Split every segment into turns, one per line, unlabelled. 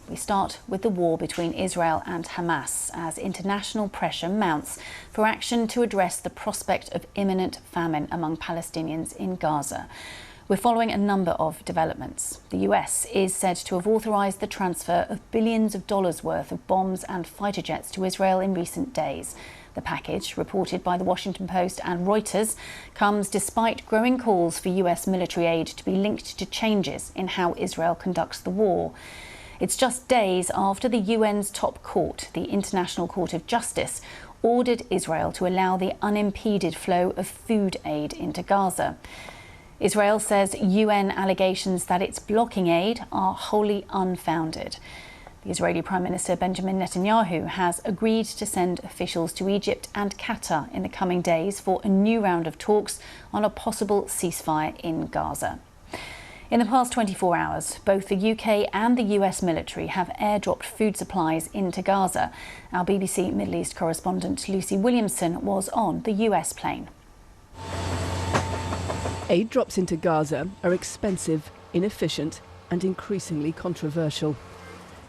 We start with the war between Israel and Hamas as international pressure mounts for action to address the prospect of imminent famine among Palestinians in Gaza. We're following a number of developments. The US is said to have authorised the transfer of billions of dollars worth of bombs and fighter jets to Israel in recent days. The package, reported by the Washington Post and Reuters, comes despite growing calls for US military aid to be linked to changes in how Israel conducts the war. It's just days after the UN's top court, the International Court of Justice, ordered Israel to allow the unimpeded flow of food aid into Gaza. Israel says UN allegations that it's blocking aid are wholly unfounded. The Israeli Prime Minister Benjamin Netanyahu has agreed to send officials to Egypt and Qatar in the coming days for a new round of talks on a possible ceasefire in Gaza. In the past 24 hours, both the UK and the US military have airdropped food supplies into Gaza. Our BBC Middle East correspondent Lucy Williamson was on the US plane.
Aid drops into Gaza are expensive, inefficient and increasingly controversial.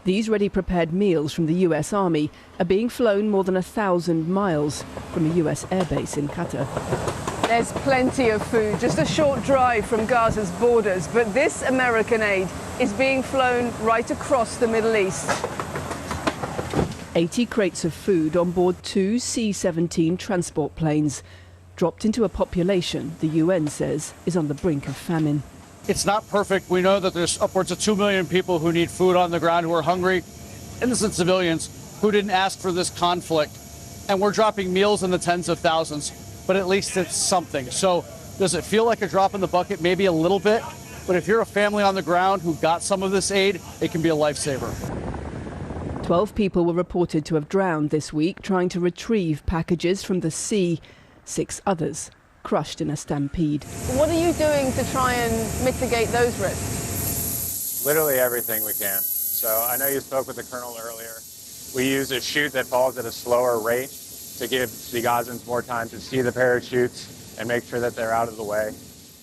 These ready-prepared meals from the US Army are being flown more than 1,000 miles from a US airbase in Qatar.
There's plenty of food, just a short drive from Gaza's borders, but this American aid is being flown right across the Middle East.
80 crates of food on board two C-17 transport planes, dropped into a population the UN says is on the brink of famine.
It's not perfect. We know that there's upwards of 2 million people who need food on the ground, who are hungry, innocent civilians who didn't ask for this conflict. And we're dropping meals in the tens of thousands, but at least it's something. So does it feel like a drop in the bucket? Maybe a little bit. But if you're a family on the ground who got some of this aid, it can be a lifesaver.
12 people were reported to have drowned this week trying to retrieve packages from the sea. 6 others crushed in a stampede.
What are you doing to try and mitigate those risks?
Literally everything we can. So I know you spoke with the colonel earlier. We use a chute that falls at a slower rate to give the Gazans more time to see the parachutes and make sure that they're out of the way.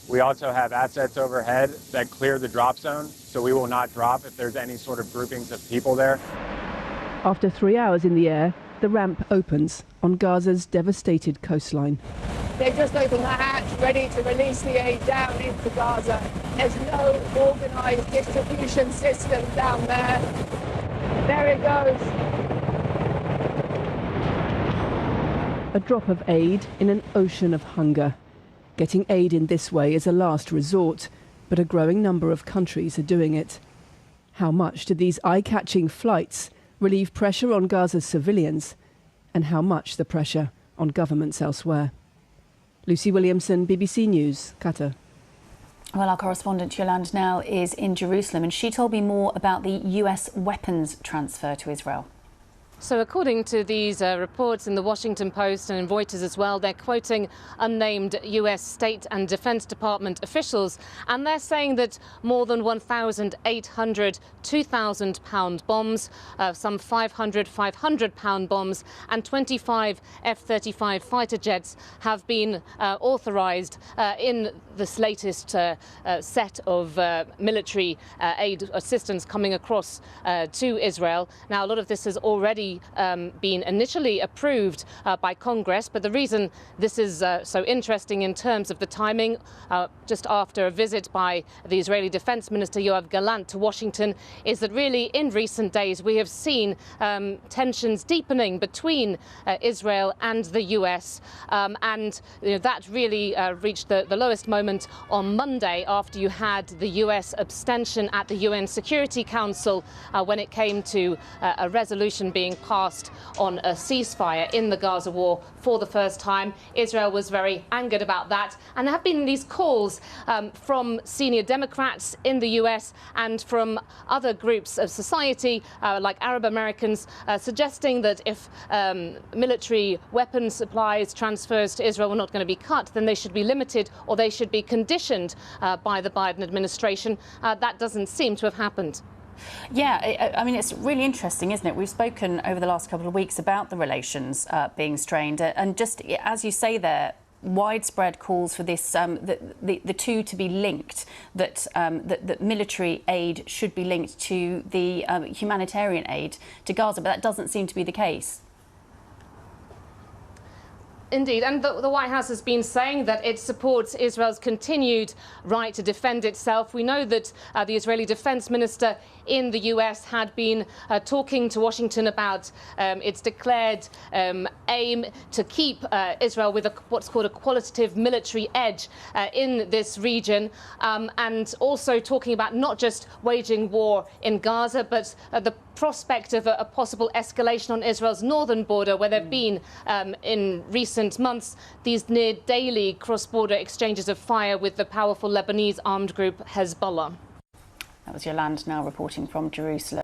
We also have assets overhead that clear the drop zone, so we will not drop if there's any sort of groupings of people there.
After 3 hours in the air, the ramp opens on Gaza's devastated coastline.
They've just opened the hatch, ready to release the aid down into Gaza. There's no organised distribution system down there. There it goes.
A drop of aid in an ocean of hunger. Getting aid in this way is a last resort, but a growing number of countries are doing it. How much do these eye-catching flights relieve pressure on Gaza's civilians, and how much the pressure on governments elsewhere? Lucy Williamson, BBC News, Qatar.
Well, our correspondent Yolande now is in Jerusalem, and she told me more about the US weapons transfer to Israel.
So according to these reports in the Washington Post and in Reuters as well, they're quoting unnamed US State and Defense Department officials, and they're saying that more than 1,800 2,000-pound bombs, some 500 500-pound bombs and 25 F-35 fighter jets have been authorised in this latest set of military aid assistance coming across to Israel. Now, a lot of this has already been initially approved by Congress, but the reason this is so interesting in terms of the timing, just after a visit by the Israeli Defense Minister Yoav Gallant to Washington, is that really in recent days we have seen tensions deepening between Israel and the US, and that really reached the lowest moment on Monday after you had the US abstention at the UN Security Council when it came to a resolution being passed on a ceasefire in the Gaza war for the first time. Israel was very angered about that, and there have been these calls from senior Democrats in the US and from other groups of society like Arab Americans suggesting that if military weapons supplies transfers to Israel were not going to be cut, then they should be limited or they should be conditioned by the Biden administration. That doesn't seem to have happened.
Yeah, I mean, it's really interesting, isn't it? We've spoken over the last couple of weeks about the relations being strained, and just as you say there, widespread calls for this, the two to be linked, that military aid should be linked to the humanitarian aid to Gaza, but that doesn't seem to be the case.
Indeed, and the White House has been saying that it supports Israel's continued right to defend itself. We know that the Israeli Defense Minister in the US had been talking to Washington about its declared aim to keep Israel with what's called a qualitative military edge in this region, and also talking about not just waging war in Gaza, but the prospect of a possible escalation on Israel's northern border, where there have been, in recent months, these near daily cross-border exchanges of fire with the powerful Lebanese armed group Hezbollah.
That was Yolande now reporting from Jerusalem.